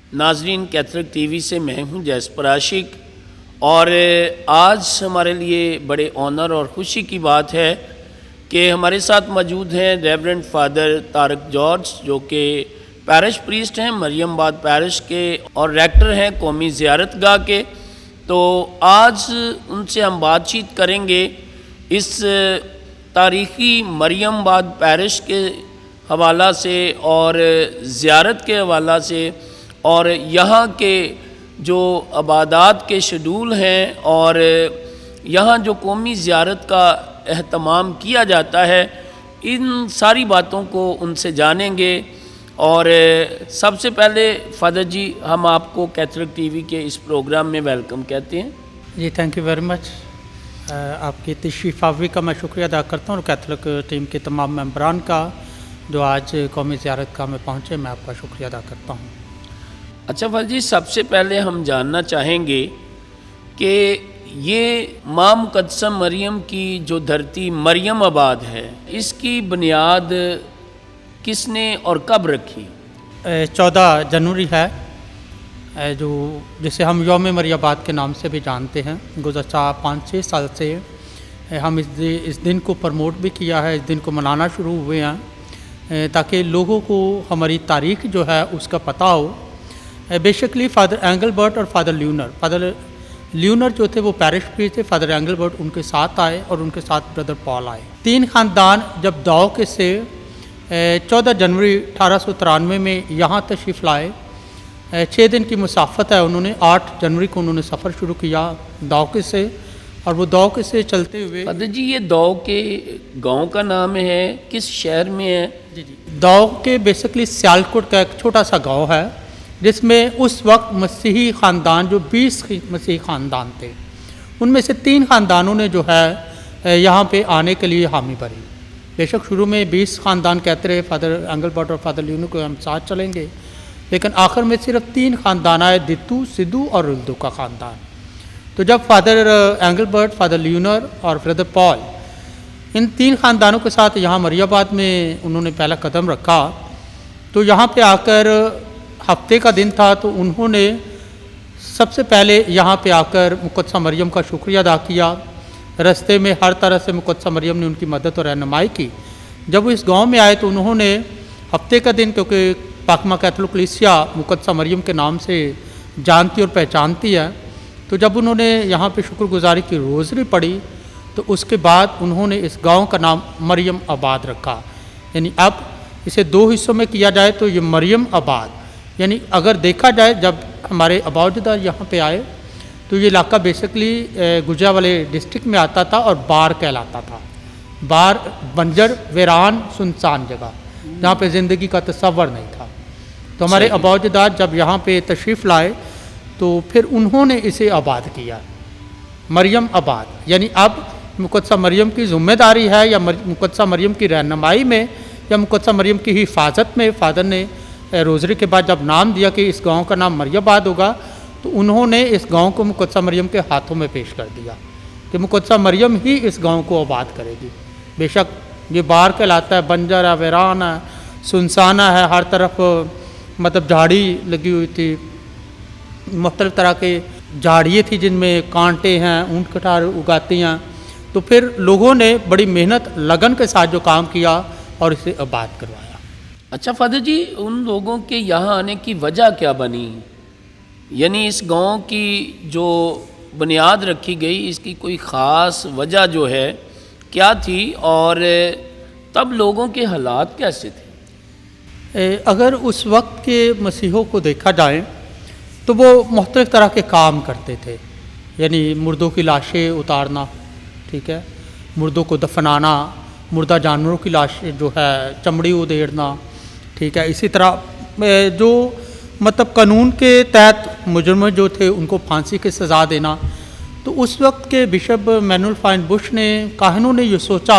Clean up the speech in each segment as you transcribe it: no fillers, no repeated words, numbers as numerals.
नाजरीन, Catholic TV से मैं हूं जैस्पर आशिक और आज हमारे लिए बड़े ऑनर और ख़ुशी की बात है कि हमारे साथ मौजूद हैं रेवरेंड फादर तारक जॉर्ज, जो कि पैरिश प्रीस्ट हैं मरियमाबाद पैरिश के और रेक्टर हैं कौमी ज़ियारतगाह के। तो आज उनसे हम बातचीत करेंगे इस तारीख़ी मरियमाबाद पैरिश के हवाला से और ज़ियारत के हवाला से और यहाँ के जो आबादात के शेड्यूल हैं और यहाँ जो कौमी ज़ियारत का एहतमाम किया जाता है, इन सारी बातों को उनसे जानेंगे। और सबसे पहले फादर जी, हम आपको कैथलिक टीवी के इस प्रोग्राम में वेलकम कहते हैं। जी, थैंक यू वेरी मच। आपकी तशरीफ़ आवरी का मैं शुक्रिया अदा करता हूँ और कैथलिक टीम के तमाम मेंबरान का जो आज कौमी ज़ियारतगाह में पहुँचे, मैं आपका शुक्रिया अदा करता हूँ। अच्छा फादर जी, सबसे पहले हम जानना चाहेंगे कि ये माँ मुक़द्दसा मरियम की जो धरती मरियमाबाद है, इसकी बुनियाद किसने और कब रखी? 14 जनवरी है, जो जिसे हम यौम मरियमाबाद के नाम से भी जानते हैं। गुज़श्ता 5-6 साल से हम इस दिन को प्रमोट भी किया है, इस दिन को मनाना शुरू हुए हैं ताकि लोगों को हमारी तारीख़ जो है उसका पता हो। बेसिकली फ़ादर एंगलबर्ट और फादर ल्यूनर जो थे वो पैरिश प्रीस्ट थे। फादर एंगलबर्ट उनके साथ आए और उनके साथ ब्रदर पॉल आए। 3 ख़ानदान जब दाव के से 14 जनवरी 1893 में यहाँ तशरीफ़ लाए। 6 दिन की मुसाफत है उन्होंने। 8 जनवरी को उन्होंने सफ़र शुरू किया दावके से, और वो दावके से चलते हुए फादर जी, ये दाव के गांव का नाम है, किस शहर में है? जी, दावके बेसिकली सियालकोट का एक छोटा सा गांव है जिसमें उस वक्त मसीही ख़ानदान जो 20 मसीही ख़ानदान थे, उनमें से 3 ख़ानदानों ने जो है यहाँ पे आने के लिए हामी भरी। बेशक शुरू में 20 ख़ानदान कहते रहे फादर एंगलबर्ट और फादर ल्यूनर को हम साथ चलेंगे, लेकिन आखिर में सिर्फ 3 ख़ानदान आए, दितू, सिद्धू और रुल्दू का ख़ानदान। तो जब फादर एंगलबर्ट, फादर ल्यूनर और ब्रदर पॉल इन 3 ख़ानदानों के साथ यहाँ मरियमाबाद में उन्होंने पहला कदम रखा, तो यहाँ पे आकर हफ्ते का दिन था, तो उन्होंने सबसे पहले यहाँ पे आकर मुक़द्दसा मरियम का शुक्रिया अदा किया। रास्ते में हर तरह से मुक़द्दसा मरियम ने उनकी मदद और रहनुमाई की। जब वो इस गांव में आए तो उन्होंने हफ्ते का दिन, क्योंकि पाकमा कैथोलिक कलीसिया मुक़द्दसा मरियम के नाम से जानती और पहचानती है, तो जब उन्होंने यहाँ पे शुक्रगुजारी की रोज़री पढ़ी तो उसके बाद उन्होंने इस गाँव का नाम मरियम आबाद रखा। यानी अब इसे 2 हिस्सों में किया जाए तो ये मरियम आबाद, यानी अगर देखा जाए जब हमारे आबाददार यहाँ पे आए तो ये इलाका बेसिकली गुजरावाले डिस्ट्रिक्ट में आता था और बार कहलाता था। बार बंजर, वीरान, सुनसान जगह जहाँ पे ज़िंदगी का तस्वर नहीं था। तो हमारे आबाददार जब यहाँ पे तशरीफ़ लाए तो फिर उन्होंने इसे आबाद किया, मरियम आबाद। यानी अब मुक़द्दसा मरियम की ज़िम्मेदारी है या मुक़द्दसा मरियम की रहनुमाई में या मुक़द्दसा मरियम की हिफाजत में फादर ने रोज़री के बाद जब नाम दिया कि इस गांव का नाम मरियमाबाद होगा, तो उन्होंने इस गांव को मुक़द्दसा मरियम के हाथों में पेश कर दिया कि मुक़द्दसा मरियम ही इस गांव को आबाद करेगी। बेशक ये बार कहलाता है, बंजर है, वीरान है, सुनसाना है, हर तरफ मतलब झाड़ी लगी हुई थी, मुख्तलिफ़ तरह के झाड़ियाँ थी जिनमें कांटे हैं, ऊँट कटार उगाती हैं। तो फिर लोगों ने बड़ी मेहनत लगन के साथ जो काम किया और इसे आबाद करवाया। अच्छा फादर जी, उन लोगों के यहाँ आने की वजह क्या बनी? यानी इस गांव की जो बुनियाद रखी गई, इसकी कोई ख़ास वजह जो है क्या थी और तब लोगों के हालात कैसे थे? अगर उस वक्त के मसीहों को देखा जाए तो वो मुख्तलिफ़ तरह के काम करते थे। यानी मुर्दों की लाशें उतारना, ठीक है, मुर्दों को दफनाना, मुर्दा जानवरों की लाशें जो है चमड़ी उधेड़ना, ठीक है। इसी तरह जो मतलब कानून के तहत मुजरिम जो थे उनको फांसी की सज़ा देना। तो उस वक्त के बिशप मैनुअल फाइन बुश ने, काहनों ने ये सोचा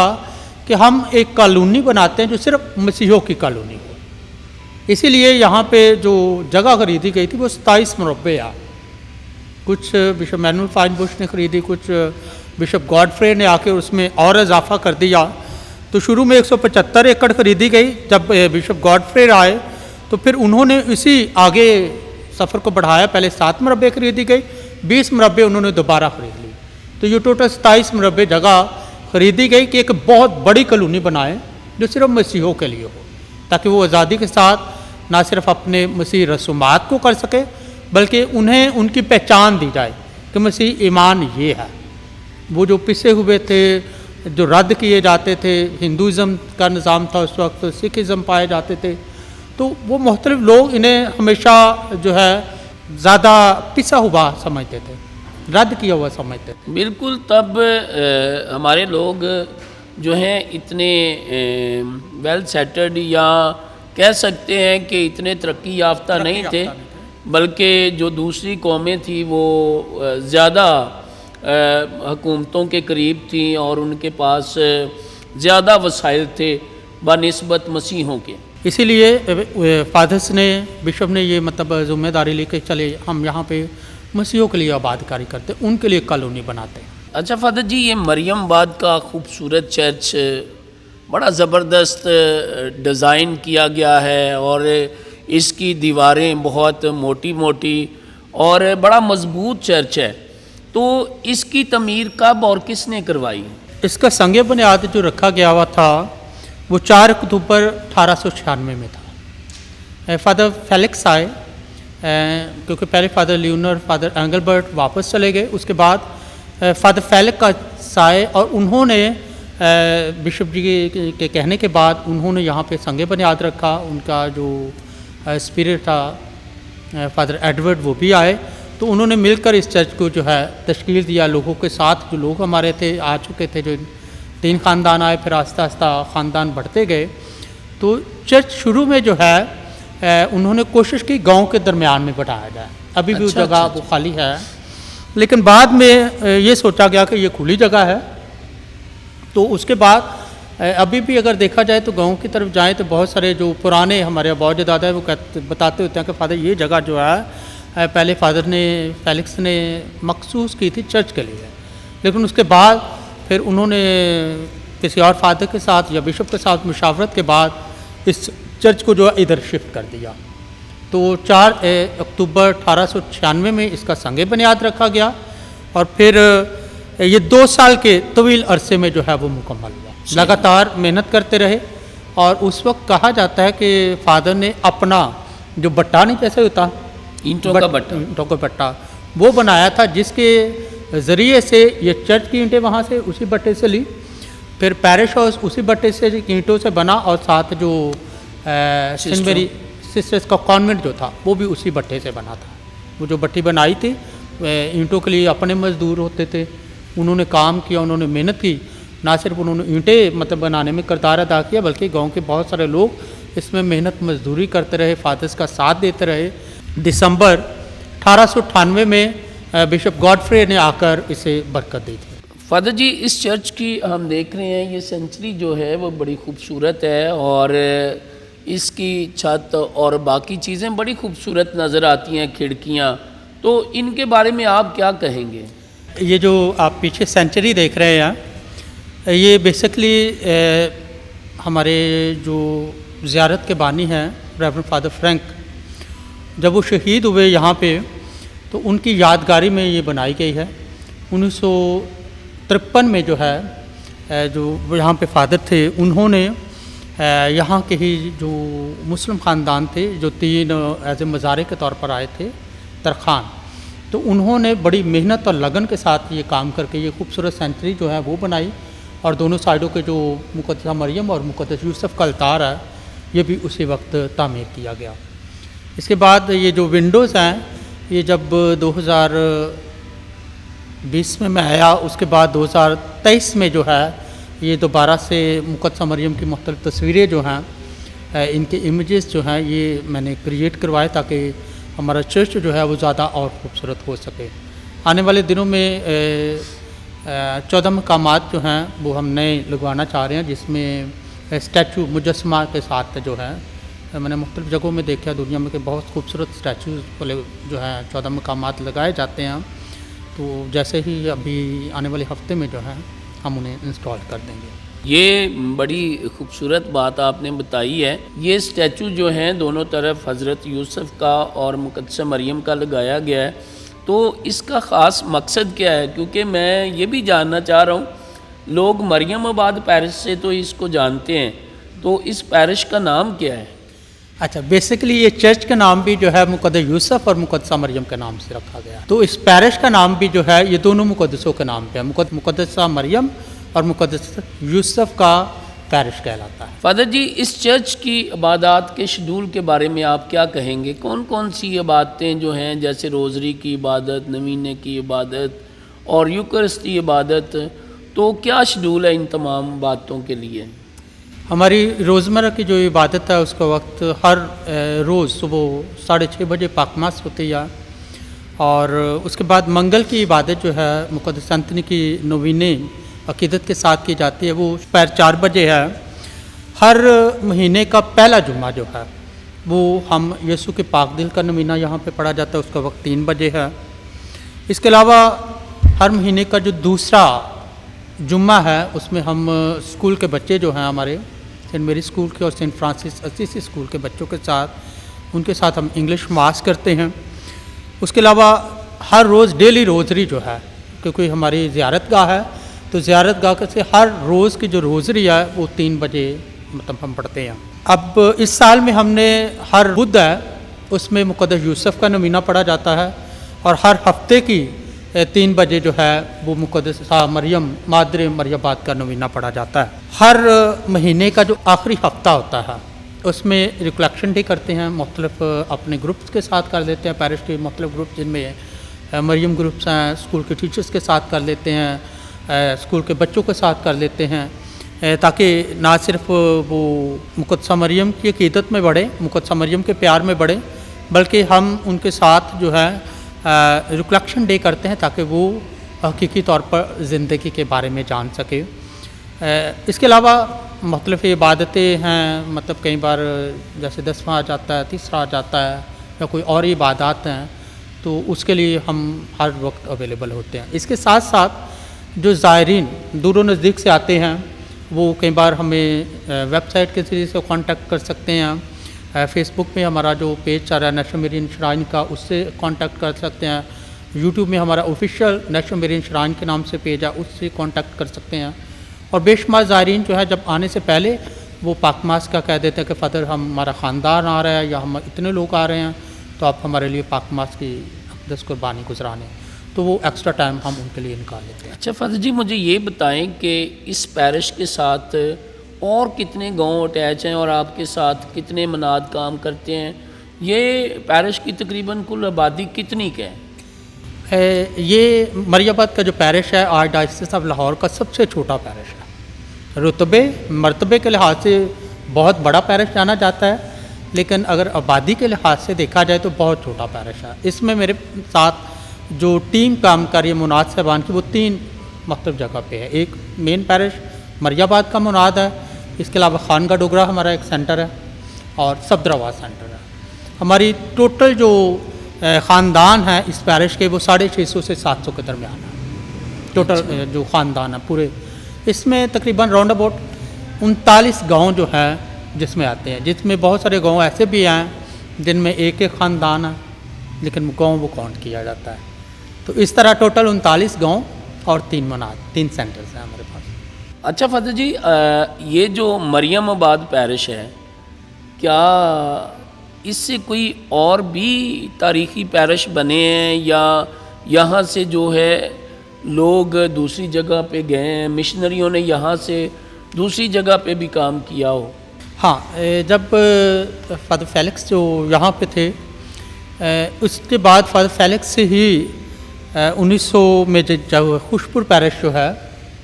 कि हम एक कॉलोनी बनाते हैं जो सिर्फ मसीहों की कॉलोनी हो। इसीलिए यहाँ पे जो जगह खरीदी गई थी वो 27 मुरब्बे। कुछ बिशप मैनुअल फाइन बुश ने खरीदी, कुछ बिशप गॉडफ्रे ने आके उसमें और इजाफा कर दिया। तो शुरू में 175 एकड़ खरीदी गई। जब बिशप गॉडफ्रे आए तो फिर उन्होंने इसी आगे सफ़र को बढ़ाया, पहले 7 मरबे खरीदी गई, 20 मरबे उन्होंने दोबारा खरीद ली। तो ये टोटल 27 मरबे जगह खरीदी गई कि एक बहुत बड़ी कॉलोनी बनाए जो सिर्फ मसीहों के लिए हो, ताकि वो आज़ादी के साथ ना सिर्फ अपने मसीह रसूमात को कर सके, बल्कि उन्हें उनकी पहचान दी जाए कि मसीह ईमान ये है। वो जो पिसे हुए थे, जो रद्द किए जाते थे, हिंदुज़म का निज़ाम था उस वक्त, सिखिज़म पाए जाते थे, तो वो मुख्तलिफ लोग इन्हें हमेशा जो है ज़्यादा पिसा हुआ समझते थे, रद्द किया हुआ समझते थे। बिल्कुल। तब हमारे लोग जो हैं इतने वेल सेटल्ड या कह सकते हैं कि इतने तरक्की याफ्ता नहीं थे, बल्कि जो दूसरी कौमें थी वो ज़्यादा हुकूमतों के करीब थी और उनके पास ज़्यादा वसाइल थे बनिस्बत मसीहों के। इसीलिए फादर्स ने, बिशप ने ये मतलब ज़िम्मेदारी ली कि चले हम यहाँ पे मसीहों के लिए आबादकारी करते, उनके लिए कॉलोनी बनाते हैं। अच्छा फादर जी, ये मरियमबाद का खूबसूरत चर्च बड़ा ज़बरदस्त डिज़ाइन किया गया है और इसकी दीवारें बहुत मोटी मोटी और बड़ा मजबूत चर्च है, तो इसकी तमीर कब और किसने करवाई? इसका संग बुनियाद जो रखा गया हुआ था वो 4 अक्टूबर 1896 में था। फादर फेलिक्स आए, क्योंकि पहले फादर लियोनर, फादर एंगलबर्ट वापस चले गए, उसके बाद फादर फेलिक्स आए और उन्होंने बिशप जी के कहने के बाद उन्होंने यहाँ पे संग बुनियाद रखा। उनका जो स्पिरिट था फादर एडवर्ड, वो भी आए, तो उन्होंने मिलकर इस चर्च को जो है तश्कील दिया। लोगों के साथ जो लोग हमारे थे, आ चुके थे, जो 3 ख़ानदान आए, फिर आस्ता आस्ता ख़ानदान बढ़ते गए। तो चर्च शुरू में जो है उन्होंने कोशिश की गांव के दरमियान में बढ़ाया जाए, अभी भी उस जगह वो खाली है, लेकिन बाद में ये सोचा गया कि ये खुली जगह है। तो उसके बाद अभी भी अगर देखा जाए तो गांव की तरफ जाएं तो बहुत सारे जो पुराने हमारे अबौज दादा है वो बताते होते हैं कि फादर ये जगह जो है पहले फादर ने, फेलिक्स ने मखसूस की थी चर्च के लिए, लेकिन उसके बाद फिर उन्होंने किसी और फादर के साथ या बिशप के साथ मुशावरत के बाद इस चर्च को जो है इधर शिफ्ट कर दिया। तो 4 अक्टूबर 1896 में इसका संग बुनियाद रखा गया और फिर ये 2 साल के तवील अरसे में जो है वो मुकम्मल हुआ। लगातार मेहनत करते रहे और उस वक्त कहा जाता है कि फादर ने अपना जो बट्टा नहीं कैसे होता, ईंटों का बट्टा वो बनाया था, जिसके ज़रिए से ये चर्च की ईंटें वहाँ से उसी बट्टे से ली, फिर पैरिश हाउस उसी बट्टे से ईंटों से बना और साथ जो सेंट मेरी सिस्टर्स का कॉन्वेंट जो था वो भी उसी बट्टे से बना था। वो जो बट्टी बनाई थी ईंटों के लिए अपने मज़दूर होते थे, उन्होंने काम किया, उन्होंने मेहनत की, ना सिर्फ उन्होंने ईंटें मतलब बनाने में किरदार अदा किया, बल्कि गांव के बहुत सारे लोग इसमें मेहनत मजदूरी करते रहे, फादर्स का साथ देते रहे। दिसंबर 1898 में बिशप गॉडफ्रे ने आकर इसे बरकत दी थी। फादर जी, इस चर्च की हम देख रहे हैं ये सेंचुरी जो है वो बड़ी खूबसूरत है और इसकी छत और बाकी चीज़ें बड़ी खूबसूरत नज़र आती हैं, खिड़कियाँ, तो इनके बारे में आप क्या कहेंगे? ये जो आप पीछे सेंचुरी देख रहे हैं, ये बेसिकली हमारे जो ज़ियारत के बानी हैं रेवरेंड फादर फ्रैंक, जब वो शहीद हुए यहाँ पे तो उनकी यादगारी में ये बनाई गई है। 1953 में जो है जो यहाँ पे फादर थे, उन्होंने यहाँ के ही जो मुस्लिम ख़ानदान थे जो 3 एज ए मज़ारे के तौर पर आए थे, तरखान, तो उन्होंने बड़ी मेहनत और लगन के साथ ये काम करके ये खूबसूरत सेंचुरी जो है वो बनाई और दोनों साइडों के जो मुक़द्दसा मरियम और मुक़द्दस यूसुफ का अल्तार है ये भी उसी वक्त तामीर किया गया। इसके बाद ये जो विंडोज़ हैं, ये जब 2020 में मैं आया, उसके बाद 2023 में जो है ये दोबारा से मुक़द्दसा मरियम की मुख्तलिफ़ तस्वीरें जो हैं, इनके इमेजेस जो हैं, ये मैंने क्रिएट करवाए ताकि हमारा चर्च जो है वो ज़्यादा और ख़ूबसूरत हो सके। आने वाले दिनों में 14 मकामात जो हैं वो हम नए लगवाना चाह रहे हैं, जिसमें स्टैचू मुजस्मा के साथ जो है, मैंने मुख्तलिफ़ जगहों में देखा दुनिया में कि बहुत खूबसूरत स्टैचूज़ वाले जो है 14 मकामात लगाए जाते हैं। तो जैसे ही अभी आने वाले हफ्ते में जो है हम उन्हें इंस्टॉल कर देंगे। ये बड़ी खूबसूरत बात आपने बताई है। ये स्टैचू जो हैं दोनों तरफ हज़रत यूसुफ का और मुक़द्दसा मरियम का लगाया गया है, तो इसका ख़ास मकसद क्या है? क्योंकि मैं ये भी जानना चाह रहा हूँ, लोग मरियमाबाद पैरिश से तो इसको जानते हैं, तो इस पैरिश का नाम क्या है? अच्छा, बेसिकली ये चर्च का नाम भी जो है मुक़द्दस यूसुफ और मुक़द्दसा मरियम के नाम से रखा गया। तो इस पैरिश का नाम भी जो है ये दोनों मुक़द्दसों के नाम पे है, मुक़द्दसा मरियम और मुक़द्दस यूसुफ का पैरिश कहलाता है। फादर जी, इस चर्च की इबादत के शेड्यूल के बारे में आप क्या कहेंगे? कौन कौन सी इबादतें जो हैं, जैसे रोज़री की इबादत, नवीने की इबादत और यूकरिस्ती इबादत, तो क्या शेड्यूल है इन तमाम बातों के लिए? हमारी रोज़मर्रा की जो इबादत है उसका वक्त हर रोज़ सुबह 6:30 बजे पाकमास होती है, और उसके बाद मंगल की इबादत जो है मुक़द्दस अंतनी की नवीने अक़ीदत के साथ की जाती है, वो दोपहर 4 बजे है। हर महीने का पहला जुम्मा जो है वो हम यीशु के पाक दिल का नवीना यहाँ पे पढ़ा जाता है, उसका वक्त 3 बजे है। इसके अलावा हर महीने का जो दूसरा जुम्मा है उसमें हम स्कूल के बच्चे जो हैं हमारे सेंट मेरी स्कूल के और सेंट फ्रांसिस असीसी स्कूल के बच्चों के साथ उनके साथ हम इंग्लिश मास करते हैं। उसके अलावा हर रोज़ डेली रोज़री जो है, क्योंकि हमारी ज़ियारत गाह है, तो ज़ियारत गाह से हर रोज़ की जो रोज़री है वो 3 बजे मतलब हम पढ़ते हैं। अब इस साल में हमने हर बुध है उसमें मुक़द्दस यूसुफ का नवीना पढ़ा जाता है, और हर हफ्ते की 3 बजे जो है वो मुक़द्दसा मरियम मादरे मरियबाद का नवीना पढ़ा जाता है। हर महीने का जो आखिरी हफ्ता होता है उसमें रिकलेक्शन डे करते हैं, मुख्तलिफ अपने ग्रुप्स के साथ कर लेते हैं, पैरिश के मुख्तलिफ ग्रुप जिनमें मरियम ग्रुप्स हैं, स्कूल के टीचर्स के साथ कर लेते हैं, स्कूल के बच्चों के साथ कर लेते हैं, ताकि ना सिर्फ वो मुक़द्दसा मरियम की अक़ीदत में बढ़े, मुक़द्दसा मरियम के प्यार में बढ़े, बल्कि हम उनके साथ जो है रिफ्लेक्शन डे करते हैं ताकि वो हकीकी तौर पर ज़िंदगी के बारे में जान सके। इसके अलावा मुख्तलिफ़ इबादतें हैं, मतलब कई बार जैसे 10वां आ जाता है, 3रा आ जाता है, या कोई और इबादत हैं, तो उसके लिए हम हर वक्त अवेलेबल होते हैं। इसके साथ साथ जो ज़ायरीन दूर नज़दीक से आते हैं वो कई बार हमें वेबसाइट के ज़रिए से कांटेक्ट कर सकते हैं, फेसबुक में हमारा जो पेज चल रहा है नेशनल मेरियन श्राइन का, उससे कांटेक्ट कर सकते हैं। यूट्यूब में हमारा ऑफिशियल नेशनल मेरियन श्राइन के नाम से पेज है, उससे कांटेक्ट कर सकते हैं। और बेशुमार ज़ायरीन जो है जब आने से पहले वो पाकमास का कह देते हैं कि फ़ादर हमारा ख़ानदान आ रहा है या हम इतने लोग आ रहे हैं, तो आप हमारे लिए पाकमास की अक़दस कुर्बानी गुजराने, तो वो एक्स्ट्रा टाइम हम उनके लिए निकाल लेते हैं। अच्छा फादर जी, मुझे ये बताएं कि इस पैरिश के साथ और कितने गांव अटैच हैं और आपके साथ कितने मनाद काम करते हैं? ये पैरिश की तकरीबन कुल आबादी कितनी का है? ये मरियबाद का जो पैरिश है आर्च डायसिस ऑफ लाहौर का सबसे छोटा पैरिश है। रुतबे मरतबे के लिहाज से बहुत बड़ा पैरिश जाना जाता है, लेकिन अगर आबादी के लिहाज से देखा जाए तो बहुत छोटा पैरिश है। इसमें मेरे साथ जो टीम काम कर रही है मुनाद साहबान की, वो 3 मुख्तलिफ जगह पे है। एक मेन पैरिश मरियबाद का मुनाद है, इसके अलावा खानगा डोगरा हमारा एक सेंटर है और सफदराबाद सेंटर है। हमारी टोटल जो ख़ानदान है इस पैरिश के वो 650 से 700 के दरमियान है टोटल। जो ख़ानदान है पूरे, इसमें तकरीबन राउंड अबाउट 39 गाँव जो है जिसमें आते हैं, जिसमें बहुत सारे गाँव ऐसे भी हैं जिनमें एक एक ख़ानदान है लेकिन गाँव वो काउंट किया जाता है। तो इस तरह टोटल 39 गाँव और 3 मनाद, 3 सेंटर्स हैं हमारे पास। अच्छा फादर जी, ये जो मरियमाबाद पैरिश है, क्या इससे कोई और भी तारीख़ी पैरिश बने हैं या यहाँ से जो है लोग दूसरी जगह पे गए हैं, मिशनरियों ने यहाँ से दूसरी जगह पे भी काम किया हो? हाँ, जब फादर फेलिक्स जो यहाँ पे थे, उसके बाद फादर फेलिक्स से ही 1900 में जब खुशपुर पैरिश जो है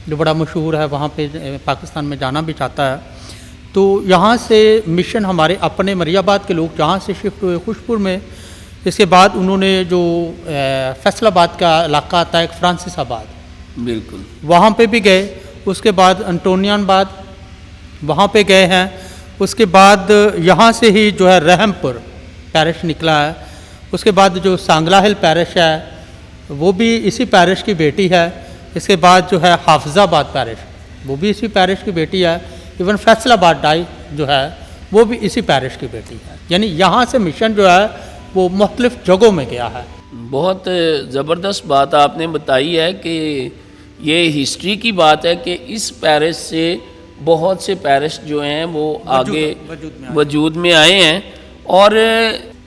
जो बड़ा मशहूर है, वहाँ पे पाकिस्तान में जाना भी चाहता है, तो यहाँ से मिशन हमारे अपने मरियबाद के लोग जहाँ से शिफ्ट हुए खुशपुर में। इसके बाद उन्होंने जो फैसलाबाद का इलाका आता है, एक फ्रांसिसाबाद, बिल्कुल वहाँ पे भी गए। उसके बाद अंटोनियानबाद वहाँ पे गए हैं। उसके बाद यहाँ से ही जो है रहमपुर पैरिश निकला है। उसके बाद जो सांगला हिल पैरिश है वो भी इसी पैरिश की बेटी है। इसके बाद जो है हाफिज़ाबाद पैरिश, वो भी इसी पैरिश की बेटी है। इवन फैसलाबाद डाई जो है वो भी इसी पैरिश की बेटी है। यानी यहाँ से मिशन जो है वो मुख्तलिफ जगहों में गया है। बहुत ज़बरदस्त बात आपने बताई है कि ये हिस्ट्री की बात है कि इस पैरिश से बहुत से पैरिश जो हैं वो आगे वजूद में आए हैं। और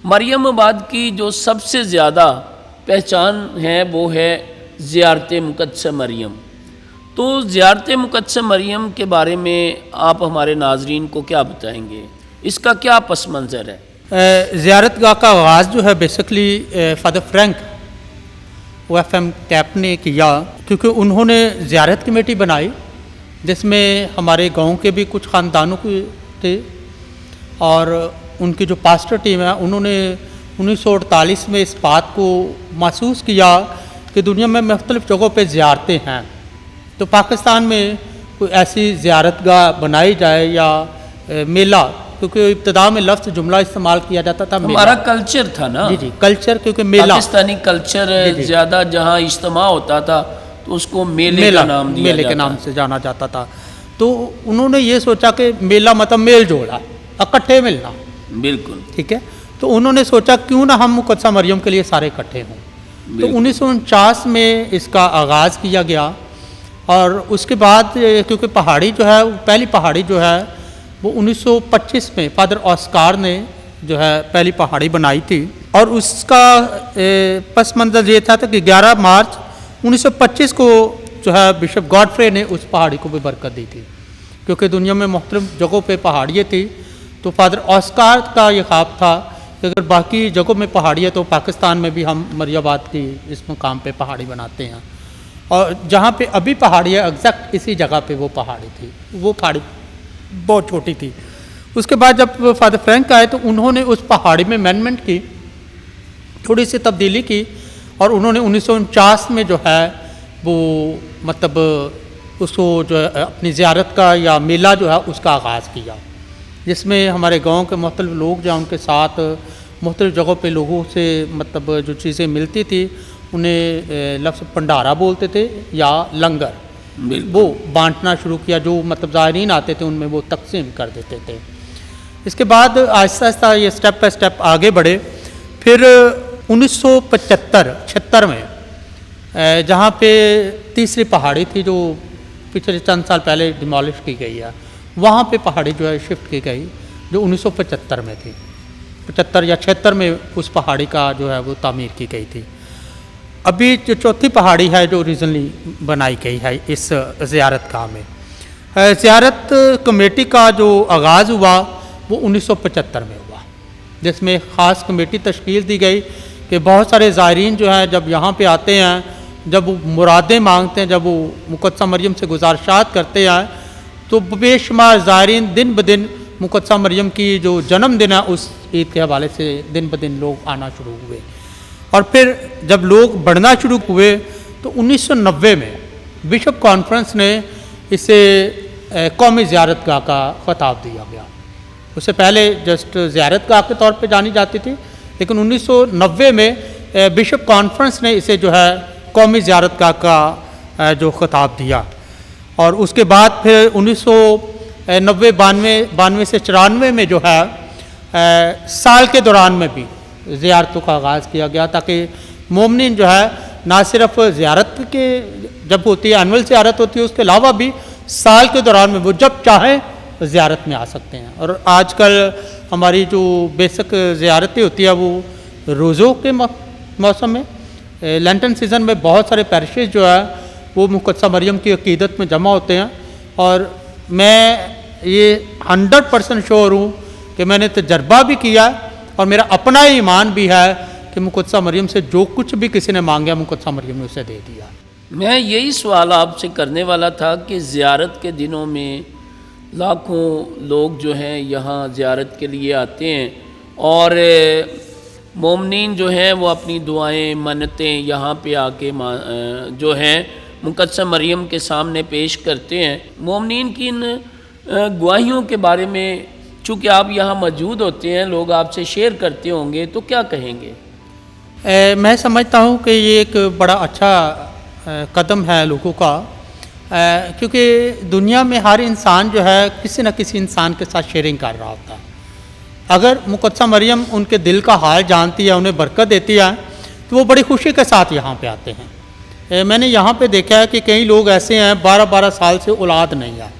मरियमाबाद की जो सबसे ज़्यादा पहचान है वो है ज़ियारत मुक़द्दस मरियम। तो ज़ियारत मुक़द्दस मरियम के बारे में आप हमारे नाज़रीन को क्या बताएंगे, इसका क्या पस मंज़र है? ज़ियारत गाह का आगाज़ जो है basically father Frank OFM cap ने किया, क्योंकि उन्होंने ज़ियारत कमेटी बनाई जिसमें हमारे गांव के भी कुछ ख़ानदानों के थे और उनकी जो पास्टर टीम है उन्होंने 1948 में इस बात को महसूस किया कि दुनिया में मुख्तलिफ़ जगहों पे ज़ियारतें हैं, तो पाकिस्तान में कोई ऐसी ज़ियारत गाह बनाई जाए या मेला, क्योंकि इब्तिदा में लफ्ज़ जुमला इस्तेमाल किया जाता था हमारा कल्चर था ना। जी कल्चर, क्योंकि मेला पाकिस्तानी कल्चर ज़्यादा जहाँ इज्तिमा होता था तो उसको मेले का नाम दिया मेले के नाम से जाना जाता था। तो उन्होंने ये सोचा कि मेला मतलब मेल जोड़ा, इकट्ठे मिलना। बिल्कुल ठीक है, तो उन्होंने सोचा क्यों ना हम मुक़द्दसा मरियम के लिए सारे इकट्ठे हों। तो 1949 में इसका आगाज़ किया गया और उसके बाद क्योंकि पहाड़ी जो है पहली पहाड़ी जो है वो 1925 में फादर ऑस्कार ने जो है पहली पहाड़ी बनाई थी और उसका पस मंज़र ये था कि 11 मार्च 1925 को जो है बिशप गॉडफ्रे ने उस पहाड़ी को भी बरकत दी थी, क्योंकि दुनिया में मुख्तलिफ़ जगहों पे पहाड़ियाँ थी। तो फादर ऑस्कार का ये ख्वाब था कि अगर बाकी जगहों में पहाड़ी है तो पाकिस्तान में भी हम मरियमाबाद की इस मुकाम पे पहाड़ी बनाते हैं। और जहाँ पे अभी पहाड़ी है एग्जैक्ट इसी जगह पे वो पहाड़ी थी। वो पहाड़ी बहुत छोटी थी। उसके बाद जब फादर फ्रैंक आए तो उन्होंने उस पहाड़ी में अमेंडमेंट की, थोड़ी सी तब्दीली की और उन्होंने 1949 में जो है वो मतलब उसको जो है अपनी ज़ियारत का या मेला जो है उसका आगाज़ किया, जिसमें हमारे गांव के मुख्तलिफ लोग जो उनके साथ मुख्तलिफ जगहों पे लोगों से मतलब जो चीज़ें मिलती थी उन्हें लफ्ज़ भंडारा बोलते थे या लंगर, वो बांटना शुरू किया। जो मतलब ज़ायरीन आते थे उनमें वो तकसीम कर देते थे। इसके बाद आहिस्ता आहिस्ता ये स्टेप बाय स्टेप आगे बढ़े। फिर 1975-76 में जहाँ पे तीसरी पहाड़ी थी जो पिछले चंद साल पहले डिमोलिश की गई है, वहाँ पे पहाड़ी जो है शिफ्ट की गई जो 1975 में थी। 75 या 76 में उस पहाड़ी का जो है वो तामीर की गई थी। अभी जो चौथी पहाड़ी है जो रीजनली बनाई गई है इस ज़ियारत गाह में, ज़ियारत कमेटी का जो आगाज़ हुआ वो 1975 में हुआ, जिसमें ख़ास कमेटी तश्कील दी गई कि बहुत सारे ज़ायरीन जो हैं जब यहाँ पे आते हैं, जब वो मुरादें मांगते हैं, जब वो मुक़द्दसा मरियम से गुजारिशात करते हैं, तो बेशुमार ज़ायरीन दिन ब दिन मुक़द्दसा मरियम की जो जन्मदिन है उस ईद के हवाले से दिन ब दिन लोग आना शुरू हुए। और फिर जब लोग बढ़ना शुरू हुए तो 1990 में बिशप कॉन्फ्रेंस ने इसे कौमी ज़ियारत गाह का ख़िताब दिया गया। उससे पहले जस्ट ज़ियारत गाह के तौर पे जानी जाती थी, लेकिन 1990 में बिशप कॉन्फ्रेंस ने इसे जो है कौमी ज़ियारत गाह का जो ख़िताब दिया। और उसके बाद फिर 1990-92 से 94 में जो है साल के दौरान में भी ज़ियारतों का आगाज़ किया गया, ताकि मोमिन जो है ना सिर्फ ज़ियारत के जब होती है एनुअल ज़ियारत होती है, उसके अलावा भी साल के दौरान में वो जब चाहें ज़ियारत में आ सकते हैं। और आजकल हमारी जो बेसिक ज़ियारतें होती है वो रोज़ों के मौसम में, लेंटन सीज़न में बहुत सारे पैरिशेस जो है वो मुक़द्दसा मरियम की अक़ीदत में जमा होते हैं। और मैं ये 100% श्योर हूँ कि मैंने तजर्बा भी किया और मेरा अपना ईमान भी है कि मुक़द्दसा मरियम से जो कुछ भी किसी ने मांगा मुक़द्दसा मरियम ने उसे दे दिया। मैं यही सवाल आपसे करने वाला था कि ज़ियारत के दिनों में लाखों लोग जो हैं यहाँ ज़ियारत के लिए आते हैं और मोमिनीन जो हैं वो अपनी दुआएं मन्नतें यहाँ पे आके जो हैं मुक़द्दसा मरियम के सामने पेश करते हैं। मोमिनीन की इन गवाहियों के बारे में चूँकि आप यहाँ मौजूद होते हैं, लोग आपसे शेयर करते होंगे, तो क्या कहेंगे? मैं समझता हूँ कि ये एक बड़ा अच्छा कदम है लोगों का, क्योंकि दुनिया में हर इंसान जो है किसी न किसी इंसान के साथ शेयरिंग कर रहा होता है। अगर मुक़द्दसा मरियम उनके दिल का हाल जानती है, उन्हें बरकत देती है, तो वो बड़ी खुशी के साथ यहाँ पे आते हैं। मैंने यहाँ पे देखा है कि कई लोग ऐसे हैं 12-12 साल से औलाद नहीं है,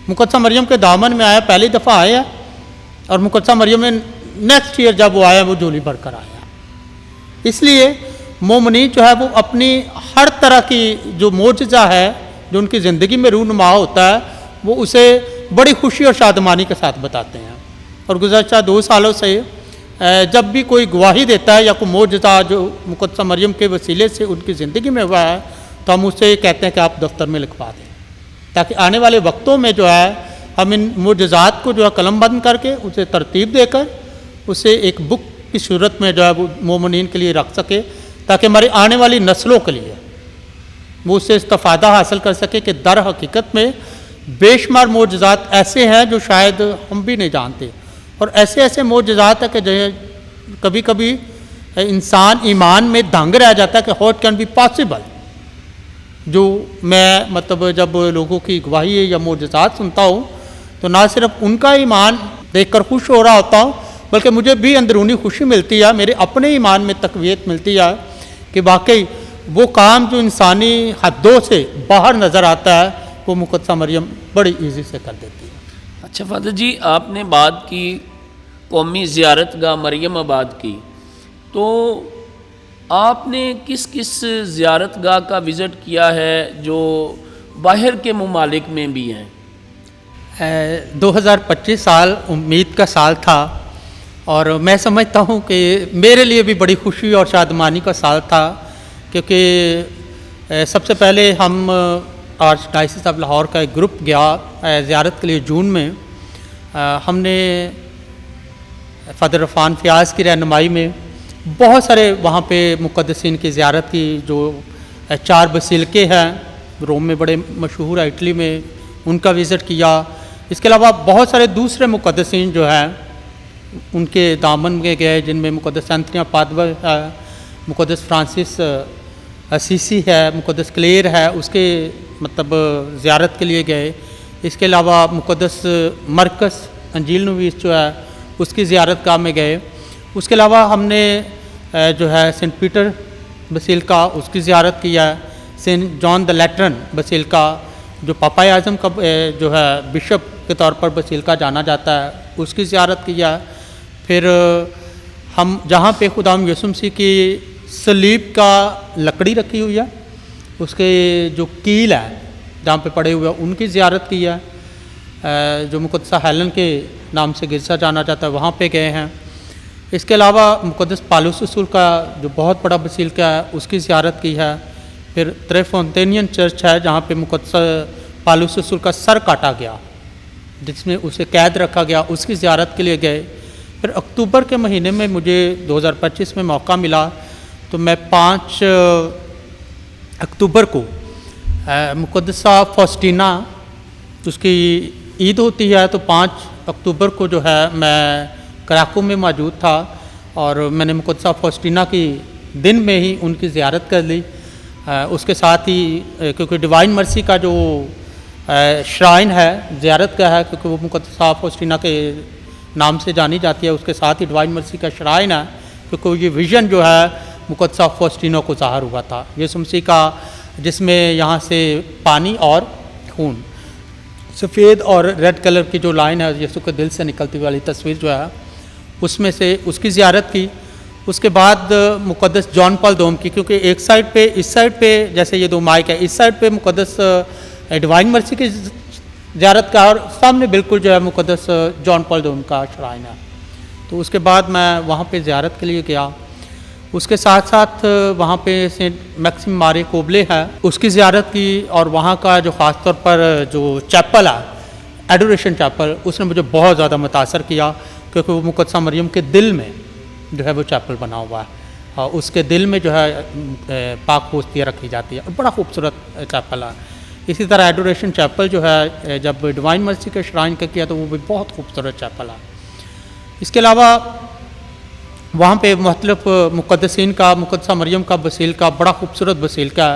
मुक़द्दसा मरियम के दामन में आया, पहली दफ़ा आया, और मुक़द्दसा मरियम में नेक्स्ट ईयर जब वो आया वो झोली भरकर आया। इसलिए मोमिनीन जो है वो अपनी हर तरह की जो मोजज़ा है जो उनकी ज़िंदगी में रूनुमा होता है वो उसे बड़ी खुशी और शादमानी के साथ बताते हैं। और गुज़श्ता 2 सालों से जब भी कोई गवाही देता है या कोई मोजज़ा जो मुक़द्दसा मरियम के वसीले से उनकी ज़िंदगी में हुआ है, तो हम उससे कहते हैं कि आप दफ्तर में लिखवा दें, ताकि आने वाले वक्तों में जो है हम इन मोजज़ात को जो है कलमबंद करके उसे तरतीब देकर उसे एक बुक की सूरत में जो है वो मोमिनीन के लिए रख सके, ताकि हमारी आने वाली नस्लों के लिए वो उससे इस्तिफ़ादा हासिल कर सके कि दर हकीकत में बेशुमार मोजज़ात ऐसे हैं जो शायद हम भी नहीं जानते, और ऐसे ऐसे मोजज़ात है कि जो कभी कभी इंसान ईमान में दंग रह जाता है कि how it can be possible. जो मैं मतलब जब लोगों की गवाही या मोजज़ात सुनता हूँ तो ना सिर्फ उनका ईमान देखकर खुश हो रहा होता हूँ, बल्कि मुझे भी अंदरूनी खुशी मिलती है, मेरे अपने ईमान में तक़वियत मिलती है कि वाकई वो काम जो इंसानी हदों से बाहर नज़र आता है वो मुक़द्दसा मरियम बड़ी ईज़ी से कर देती है। अच्छा फादर जी, आपने बात की कौमी ज़ियारतगाह मरियम आबाद की, तो आपने किस किस ज़ियारतगाह का विज़िट किया है जो बाहर के ममालिक में भी हैं? 2025 साल उम्मीद का साल था, और मैं समझता हूँ कि मेरे लिए भी बड़ी खुशी और शादमानी का साल था, क्योंकि सबसे पहले हम आर्चडायसिस ऑफ लाहौर का एक ग्रुप गया ज़ियारत के लिए जून में। हमने फ़ादर इरफ़ान फ़याज़ की रहनुमाई में बहुत सारे वहाँ पे मुक़द्दसीन की ज़ियारत की, जो 4 बसीलके हैं रोम में बड़े मशहूर है, इटली में, उनका विज़िट किया। इसके अलावा बहुत सारे दूसरे मुक़द्दसीन जो हैं उनके दामन में गए, जिनमें मुक़द्दस एंथनी ऑफ पादुआ है, मुक़द्दस फ्रांसिस असीसी है, मुक़द्दस क्लेयर है, उसके मतलब ज़ियारत के लिए गए। इसके अलावा मुक़द्दस मरकस अंजील नवीस जो है उसकी ज़ियारत गाह में गए। उसके अलावा हमने जो है सेंट पीटर बसीलिका उसकी ज़ियारत किया, सेंट जॉन द लैट्रन बसीलिका जो पापा आज़म का जो है बिशप के तौर पर बसीलिका जाना जाता है, उसकी ज़ियारत किया। फिर हम जहाँ पे खुदाम यीशु मसीह की सलीब का लकड़ी रखी हुई है, उसके जो कील है जहाँ पे पड़े हुए हैं उनकी ज़ियारत की है। जो मुक़द्दसा हेलन के नाम से गिरजा जाना जाता है वहाँ पे गए हैं। इसके अलावा मुक़द्दस पालूस रसूल का जो बहुत बड़ा बसीलिका है उसकी ज़ियारत की है। फिर त्रेफोंटेनियन चर्च है जहाँ पे मुक़द्दस पालूस रसूल का सर काटा गया, जिसमें उसे कैद रखा गया, उसकी ज़ियारत के लिए गए। फिर अक्टूबर के महीने में मुझे 2025 में मौका मिला, तो मैं 5 अक्टूबर को मुक़द्दसा फॉस्टीना उसकी ईद होती है, तो 5 अक्टूबर को जो है मैं कराको में मौजूद था, और मैंने मुक़द्दसा फॉस्टीना की दिन में ही उनकी ज़ियारत कर ली। उसके साथ ही क्योंकि डिवाइन मर्सी का जो श्राइन है ज़ियारत का है, क्योंकि वो मुक़द्दसा फॉस्टीना के नाम से जानी जाती है, उसके साथ ही डिवाइन मर्सी का श्राइन है, क्योंकि ये विज़न जो है मुक़द्दसा फॉस्टीना को ज़ाहिर हुआ था, यीशु मसीह का, जिसमें यहाँ से पानी और खून, सफ़ेद और रेड कलर की जो लाइन है यीशु के दिल से निकलती वाली तस्वीर जो है उसमें से उसकी ज़ियारत की। उसके बाद मुक़द्दस जॉन पॉल दोम की, क्योंकि एक साइड पे, इस साइड पे जैसे ये 2 माइक है, इस साइड पे मुक़द्दस डिवाइन मर्सी की ज़ियारत का, और सामने बिल्कुल जो है मुक़द्दस जॉन पॉल दोम का श्राइन है। तो उसके बाद मैं वहाँ पे ज़ियारत के लिए गया। उसके साथ साथ वहाँ पे सेंट मैक्सिम मारे कोबले है, उसकी ज़ियारत की, और वहाँ का जो ख़ास तौर पर जो चैपल है, एडोरेशन चैपल, उसने मुझे बहुत ज़्यादा मुतासर किया, क्योंकि वो मुक़द्दसा मरियम के दिल में जो है वो चैपल बना हुआ है, और उसके दिल में जो है पाक पोस्तियाँ रखी जाती है, और बड़ा खूबसूरत चैपल है। इसी तरह एडोरेशन चैपल जो है जब डिवाइन मर्सी के श्राइन का किया तो वो भी बहुत खूबसूरत चैपल है। इसके अलावा वहाँ पे मुख्तलिफ मुक़द्दसीन का, मुक़द्दसा मरियम का बसीलिका, बड़ा खूबसूरत बसीलिका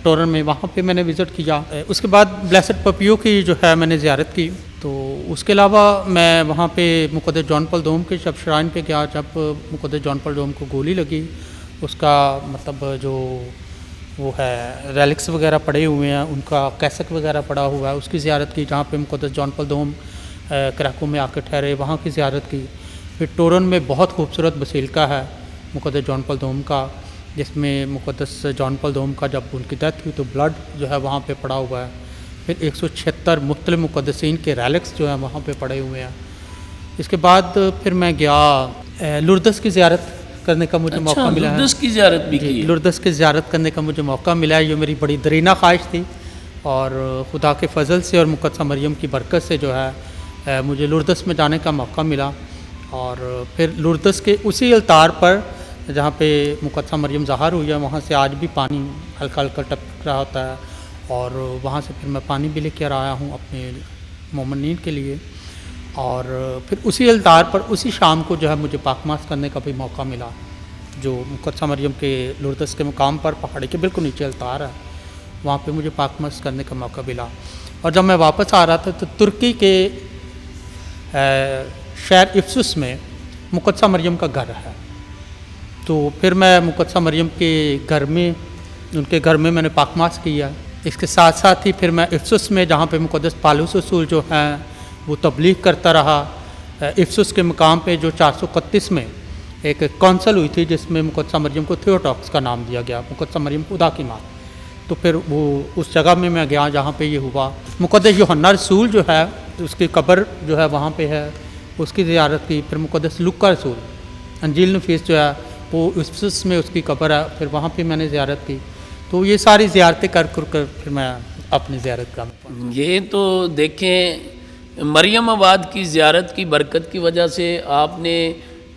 टोरन में, वहाँ पे मैंने विज़िट किया। उसके बाद ब्लेसड पपियो की जो है मैंने ज़ियारत की। तो उसके अलावा मैं वहाँ पे मुक़द्दस जॉन पॉल दोम के जब श्राइन पे गया, जब मुक़द्दस जॉन पॉल दोम को गोली लगी, उसका मतलब जो वो है रेलिक्स वगैरह पड़े हुए हैं, उनका कैसेट वगैरह पड़ा हुआ है, उसकी ज़ियारत की। जहाँ पे मुक़द्दस जॉन पॉल दोम कराको में आकर ठहरे, वहाँ की ज़ियारत की। फिर टोरन में बहुत खूबसूरत बसीलिका है मुक़द्दस जॉन पॉल दोम का, जिसमें मुक़द्दस जॉन पॉल दोम का जब उनकी डेथ हुई तो ब्लड जो है वहाँ पे पड़ा हुआ है। फिर 176 मुख्तलिफ मुक़द्दसीन के रेलिक्स जो हैं वहाँ पे पड़े हुए हैं। इसके बाद फिर मैं गया लुर्दस की ज़ियारत करने का मुझे मौका मिला है। लुर्दस की ज़ियारत भी की है। लुर्दस की ज़ियारत करने का मुझे मौका मिला है। ये मेरी बड़ी दरीना ख्वाहिश थी और खुदा के फजल से और मुक़द्दसा मरियम की बरकत से जो है मुझे लुर्दस में जाने का मौका मिला। और फिर लुर्दस के उसी अलतार पर जहाँ पे मुक़द्दसा मरियम ज़ाहिर हुई है, वहाँ से आज भी पानी हल्का हल्का टपक रहा होता है। और वहाँ से फिर मैं पानी भी लेकर आया हूँ अपने मोमिनीन के लिए। और फिर उसी अलतार पर उसी शाम को जो है मुझे पाकमास करने का भी मौका मिला, जो मुक़द्दसा मरियम के लुर्दस के मुकाम पर पहाड़ी के बिल्कुल नीचे अलतार है, वहाँ पे मुझे पाकमास करने का मौका मिला। और जब मैं वापस आ रहा था तो तुर्की के शहर इफ्सुस में मुक़द्दसा मरियम का घर है। तो फिर मैं मुक़द्दसा मरियम के घर में, उनके घर में मैंने पाकमास किया। इसके साथ साथ ही फिर मैं इफ्सुस में, जहाँ पे मुक़द्दस पालूस रसूल जो हैं वो तबलीग करता रहा, इफ्सुस के मुकाम पे जो 431 में एक कौंसल हुई थी जिसमें मुक़द्दसा मरियम को थियोटॉक्स का नाम दिया गया, मुक़द्दसा मरियम खुदा की माँ। तो फिर वो उस जगह में मैं गया जहाँ पे ये हुआ। मुक़द्दस यूहन्ना रसूल जो है उसकी कब्र जो है वहाँ पे है, उसकी ज़ियारत की। फिर मुक़द्दस लूका रसूल अंजील नफीस जो है वो इफ्सुस में उसकी कब्र है, फिर वहाँ पे मैंने ज़ियारत की। तो ये सारी ज़ियारतें कर फिर मैं अपनी ज़ियारत का। ये तो देखें, मरियम आबाद की ज़ियारत की बरकत की वजह से आपने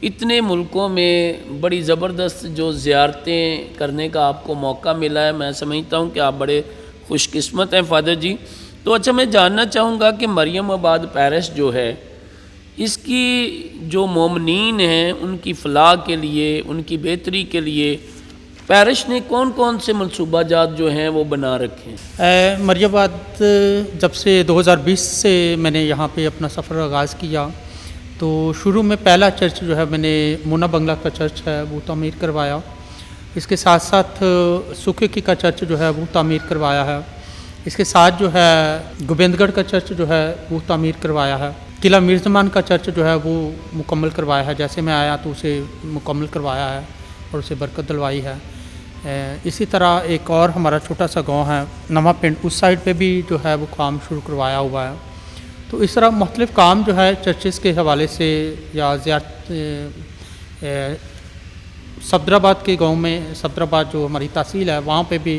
इतने मुल्कों में बड़ी ज़बरदस्त जो ज़ियारतें करने का आपको मौका मिला है। मैं समझता हूँ कि आप बड़े खुशकिस्मत हैं फ़ादर जी। तो अच्छा, मैं जानना चाहूँगा कि मरियम आबाद पैरिश जो है, इसकी जो मोमिनीन हैं उनकी फ़लाह के लिए, उनकी बेहतरी के लिए पैरिश ने कौन कौन से मनसूबाजात जो हैं वो बना रखे हैं? मरियम आबाद जब से 2020 से मैंने यहाँ पे अपना सफ़र आगाज़ किया, तो शुरू में पहला चर्च जो है मैंने मुन्ना बंगला का चर्च है वो तामीर करवाया। इसके साथ साथ सुखेकी का चर्च जो है वो तामीर करवाया है। इसके साथ जो है गोबिंदगढ़ का चर्च जो है वो तामीर करवाया है। किला मीरजमान का चर्च जो है वो मुकम्मल करवाया है। जैसे मैं आया तो उसे मुकम्मल करवाया है और उसे बरकत दिलवाई है। इसी तरह एक और हमारा छोटा सा गांव है नवा पिंड, उस साइड पे भी जो है वो काम शुरू करवाया हुआ है। तो इस तरह मुख्तलिफ़ काम जो है चर्चेज़ के हवाले से, या सफदराबाद के गांव में, सफदराबाद जो हमारी तहसील है वहाँ पे भी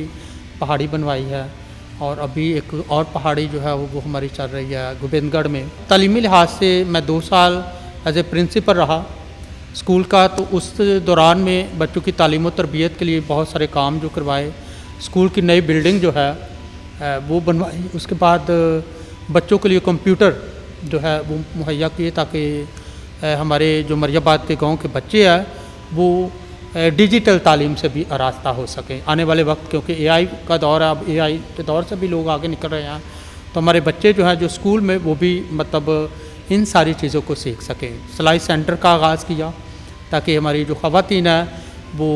पहाड़ी बनवाई है। और अभी एक और पहाड़ी जो है वो हमारी चल रही है गोबिंदगढ़ में। तालीमी लिहाज से मैं 2 साल एज ए प्रिंसिपल रहा स्कूल का, तो उस दौरान में बच्चों की तालीम और तरबियत के लिए बहुत सारे काम जो करवाए। स्कूल की नई बिल्डिंग जो है वो बनवाई। उसके बाद बच्चों के लिए कंप्यूटर जो है वो मुहैया किए, ताकि हमारे जो मरियमाबाद के गांव के बच्चे हैं वो डिजिटल तालीम से भी आरास्ता हो सकें आने वाले वक्त, क्योंकि एआई का दौर है। अब एआई के दौर से भी लोग आगे निकल रहे हैं, तो हमारे बच्चे जो हैं जो स्कूल में वो भी मतलब इन सारी चीज़ों को सीख सकें। सिलाई सेंटर का आगाज़ किया ताकि हमारी जो ख़वातीन है वो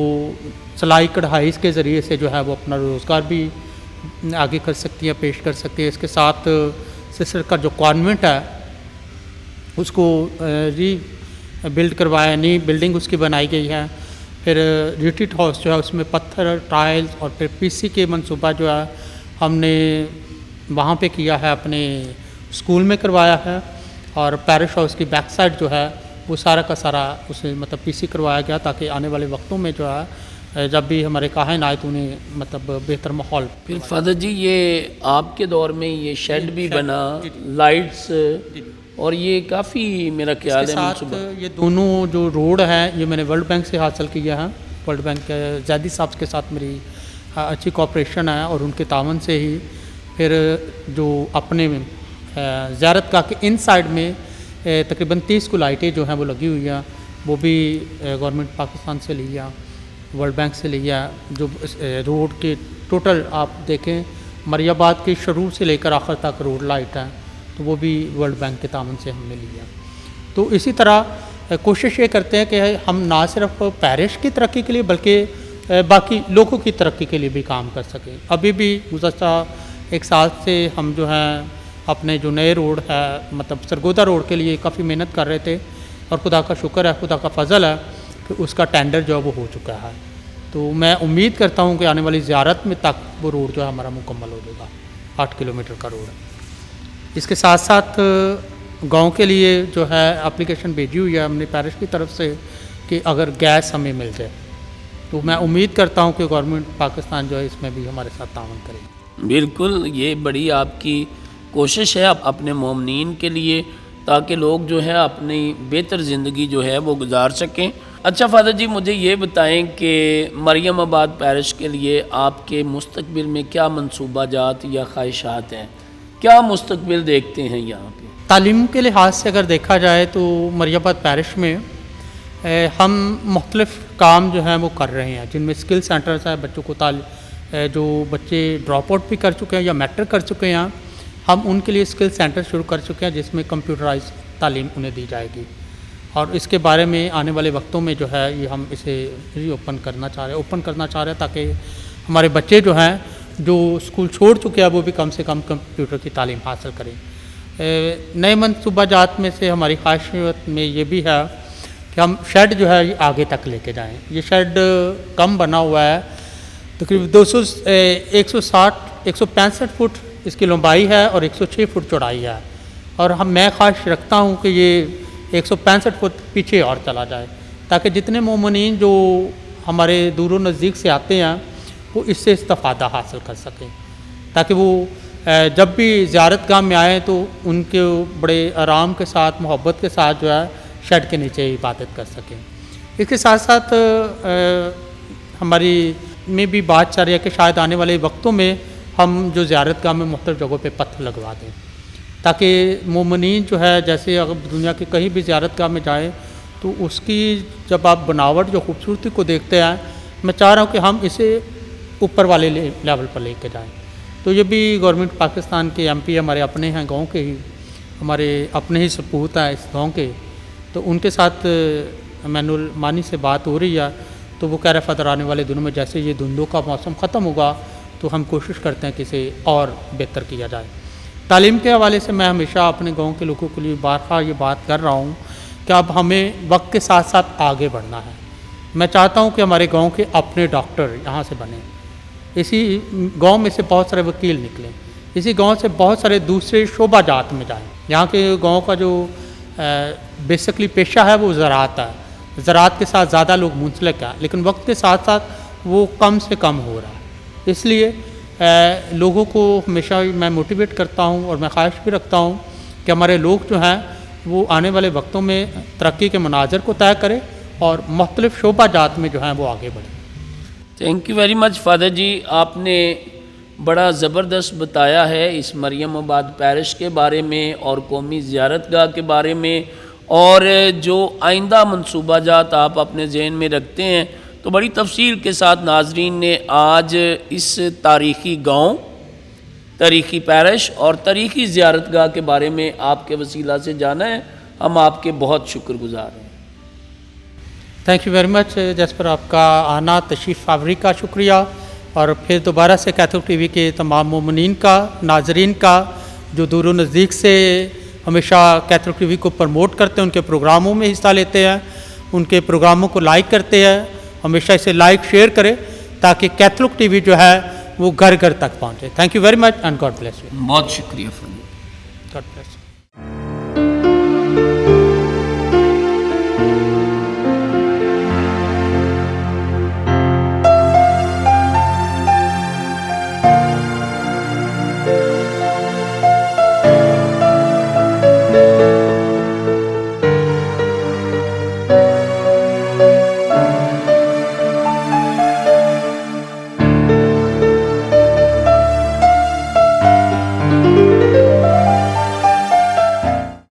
सिलाई कढ़ाई के ज़रिए से जो है वो अपना रोज़गार भी आगे कर सकती है, पेश कर सकती है। इसके साथ सिस्टर का जो कॉन्वेंट है उसको बिल्ड करवाया, नई बिल्डिंग उसकी बनाई गई है। फिर रिट्रीट हाउस जो है उसमें पत्थर, टाइल्स और फिर पीसी के मंसूबा जो है हमने वहाँ पे किया है, अपने स्कूल में करवाया है। और पैरिश हाउस की बैक साइड जो है वो सारा का सारा उसे मतलब पीसी करवाया गया, ताकि आने वाले वक्तों में जो है जब भी हमारे काहिन आए तो उन्हें मतलब बेहतर माहौल। फिर फादर जी, ये आपके दौर में ये शेड भी बना, लाइट्स, और ये काफ़ी मेरा ख्याल है साथ ये दोनों जो रोड हैं ये मैंने वर्ल्ड बैंक से हासिल किया है। वर्ल्ड बैंक के जैदी साहब के साथ मेरी अच्छी कोऑपरेशन है और उनके तावन से ही फिर जो अपने ज़ियारत का के इन साइड में तकरीबन 30 को लाइटें जो हैं वो लगी हुई हैं, वो भी गवर्नमेंट पाकिस्तान से लिया, वर्ल्ड बैंक से लिया। जो रोड के टोटल आप देखें मरियाबाद की शुरू से लेकर आखिर तक रोड लाइट है, तो वो भी वर्ल्ड बैंक के तामन से हमने लिया। तो इसी तरह कोशिश ये करते हैं कि हम ना सिर्फ पैरिश की तरक्की के लिए बल्कि बाकी लोगों की तरक्की के लिए भी काम कर सकें। अभी भी गुज़श्ता 1 साल से हम जो हैं अपने जो नए रोड है मतलब सरगोदा रोड के लिए काफ़ी मेहनत कर रहे थे, और खुदा का शुक्र है, खुदा का फजल है कि उसका टेंडर जो है वो हो चुका है। तो मैं उम्मीद करता हूँ कि आने वाली ज़ियारत में तक वो रोड जो है हमारा मुकम्मल हो जाएगा, 8 किलोमीटर का रोड है। इसके साथ साथ गांव के लिए जो है एप्लीकेशन भेजी हुई है हमने पैरिश की तरफ से कि अगर गैस हमें मिल जाए, तो मैं उम्मीद करता हूँ कि गवर्नमेंट पाकिस्तान जो है इसमें भी हमारे साथ तावन करेगी। बिल्कुल, ये बड़ी आपकी कोशिश है अपने मोमनीन के लिए, ताकि लोग जो है अपनी बेहतर ज़िंदगी जो है वो गुजार सकें। अच्छा फ़ादर जी, मुझे ये बताएं कि मरियम आबाद पैरिश के लिए आपके मुस्तकबिल में क्या मंसूबाजात या ख्वाहिशात हैं, क्या मुस्तकबिल देखते हैं यहाँ पे? तालीम के लिहाज से अगर देखा जाए तो मरियम आबाद पैरिश में हम मुख्तलिफ़ काम जो हैं वो कर रहे हैं, जिनमें स्किल सेंटर्स है, बच्चों को जो बच्चे ड्रॉप आउट भी कर चुके हैं या मैट्रिक कर चुके हैं, हम उनके लिए स्किल सेंटर शुरू कर चुके हैं जिसमें कंप्यूटराइज तालीम उन्हें दी जाएगी। और इसके बारे में आने वाले वक्तों में जो है ये हम इसे ओपन करना चाह रहे हैं ताकि हमारे बच्चे जो हैं जो स्कूल छोड़ चुके हैं वो भी कम से कम कंप्यूटर की तालीम हासिल करें। नए मनसूबाजात में से हमारी ख्वाहिश में ये भी है कि हम शेड जो है ये आगे तक लेके जाएं। ये शेड कम बना हुआ है, तकरीबन 165 फुट इसकी लंबाई है और 106 फुट चौड़ाई है, और मैं ख्वाहिश रखता हूँ कि ये 165 फुट पीछे और चला जाए, ताकि जितने मोमिनीन जो हमारे दूर नज़दीक से आते हैं वो इससे इस्तेफ़ादा हासिल कर सकें, ताकि वो जब भी ज़ियारत गाह में आए तो उनके बड़े आराम के साथ, मोहब्बत के साथ जो है शेड के नीचे इबादत कर सकें। इसके साथ साथ हमारी में भी बात चल रही है कि शायद आने वाले वक्तों में हम जो ज़ियारत गाह में मुख्तलिफ़ जगहों पे पत्थर लगवा दें, ताकि मोमिनीन जो है जैसे अगर दुनिया के कहीं भी ज़ियारत गाह में जाएँ तो उसकी जब आप बनावट जो खूबसूरती को देखते हैं, मैं चाह रहा हूँ कि हम इसे ऊपर वाले लेवल पर लेके जाएँ। तो ये भी गवर्नमेंट पाकिस्तान के MP हमारे अपने हैं, गाँव के ही हमारे अपने ही सपूत हैं इस गाँव के, तो उनके साथ मैनुअल मानी से बात हो रही है। तो वो कह रहे फ़ादर आने वाले दिनों में जैसे ये धुंधों का मौसम ख़त्म होगा तो हम कोशिश करते हैं कि इसे और बेहतर किया जाए। तालीम के हवाले से मैं हमेशा अपने गांव के लोगों के लिए बार-बार ये बात कर रहा हूँ कि अब हमें वक्त के साथ साथ आगे बढ़ना है। मैं चाहता हूँ कि हमारे गांव के अपने डॉक्टर यहाँ से बने, इसी गांव में से बहुत सारे वकील निकलें, इसी गांव से बहुत सारे दूसरे शोबाजात में जाएँ। यहाँ के गाँव का जो बेसिकली पेशा है वो ज़राअत है, ज़राअत के साथ ज़्यादा लोग मुंसलिक हैं, लेकिन वक्त के साथ साथ वो कम से कम हो रहा है। इसलिए लोगों को हमेशा मैं मोटिवेट करता हूँ और मैं ख्वाहिश भी रखता हूँ कि हमारे लोग जो हैं वो आने वाले वक्तों में तरक्की के मनाज़र को तय करें और मुख्तलिफ़ शोबाजात में जो हैं वो आगे बढ़ें। Thank you very much father ji, आपने बड़ा ज़बरदस्त बताया है इस मरियम आबाद पैरिश के बारे में और कौमी ज़ियारत गाह के बारे में, और जो आइंदा मनसूबाजात आप अपने जहन में रखते हैं, तो बड़ी तफसील के साथ नाजरीन ने आज इस तारीख़ी गांव, तारीख़ी पैरिश और तारीख़ी ज़ियारत गाह के बारे में आपके वसीला से जाना है। हम आपके बहुत शुक्रगुजार हैं। Thank you very much jasper, आपका आना, तशरीफ़ आवरी का शुक्रिया, और फिर दोबारा से कैथोलिक टीवी के तमाम मोमिनीन का, नाजरीन का जो दूर नज़दीक से हमेशा कैथोलिक टीवी को प्रमोट करते हैं, उनके प्रोग्रामों में हिस्सा लेते हैं, उनके प्रोग्रामों को लाइक करते हैं। हमेशा इसे लाइक शेयर करें ताकि कैथोलिक टीवी जो है वो घर घर तक पहुँचे। Thank you very much and God bless you. बहुत शुक्रिया। God bless you.